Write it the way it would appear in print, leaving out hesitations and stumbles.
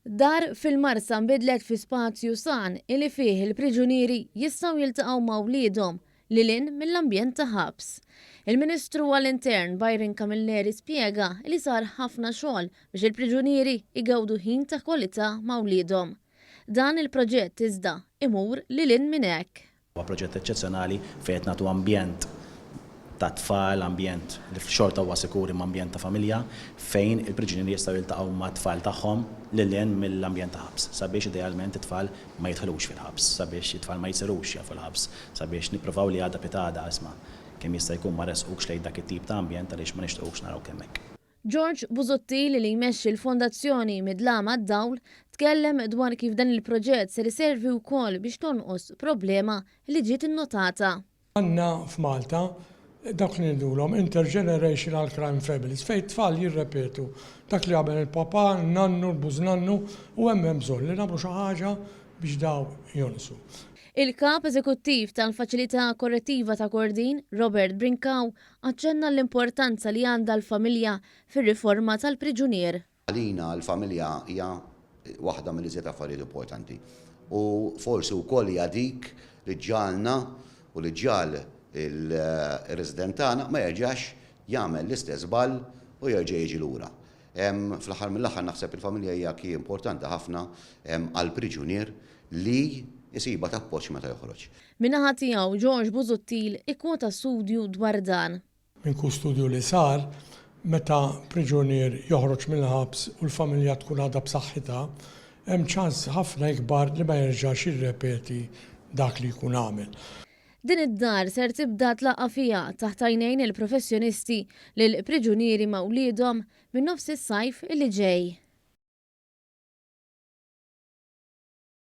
Dar fil-Marsa nbidlet fi spazju san illi fih il-priġunieri jistgħu jiltaqgħu ma' wliedhom lilin mill-ambjent ta' ħabs. Il-Ministru għall-Intern Byron Camilleri spjega li sar ħafna xogħol biex il-priġunieri igawdu ħin ta' kwalità ma' wliedhom. Dan il-proġett iżda imur lilin minn hekk. Huwa proġett eċċezzjonali fejn nagħtu ambjent ta' tfal, ambjent li xorta huwa sikuri ma' ambjent ta' familja fejn il-priġunieri jistgħu jiltaqgħu ma' tfal tagħhom lilin mill-ambjent ta' ħabs sabiex idealment it-tfal ma jidħlux fil-ħabs, sabiex it-tfal ma jsirux jafu l-ħabs, sabiex nippruvaw li għadha pitada isma' kemm jista' jkun ma resqux lejn dak it-tip ta' ambjent għaliex ma nixtiequx naraw kemm hekk. George Busuttil li jmexxi l-Fondazzjoni Midlama d-Dawl tkellem dwar kif dan il-proġett ser iservi wkoll biex tonqos problema li ġiet innotata. Għandna f'Malta dak li nidulhom intergenerational crime families fejn tfal jirrepetu dak li għamel il-papa, nannu, l-bużnannu u hemm bżonn li nagħmlu xi ħaġa biex daw jonsu. Il-kap eżekuttiv tal-Faċilità Korrettiva ta' Kordin, Robert Brinkaw, aċċenna l-importanza li għandha l-familja fir-riforma tal-priġunier. Għalina l-familja hija waħda mill-iżjed affarijiet importanti. U forsi wkoll hija dik li ġalna u li ġal il-resident tagħna ma jerġax jagħmel l-istess ball u jerġa' jiġi lura. Fl-aħħar mill-aħħar naħseb il-familja hija kien importanti ħafna għall-priġunier li jisiba tappoġġ meta joħroġ. Min-naħa tiegħu George Busuttil ikkwota studju dwar dan. Minn studju li sar meta priġunier joħroġ mill-ħabs u l-familja tkun għadha b'saħħitha, hemm ċans ħafna ikbar li ma jerġax jirrepeti dak li jkun għamel. Din id-dar ser tibda tlaqqa fija taħt għajnejn il-professjonisti lil priġunieri ma' wliedhom minn nofs is-sajf li ġej.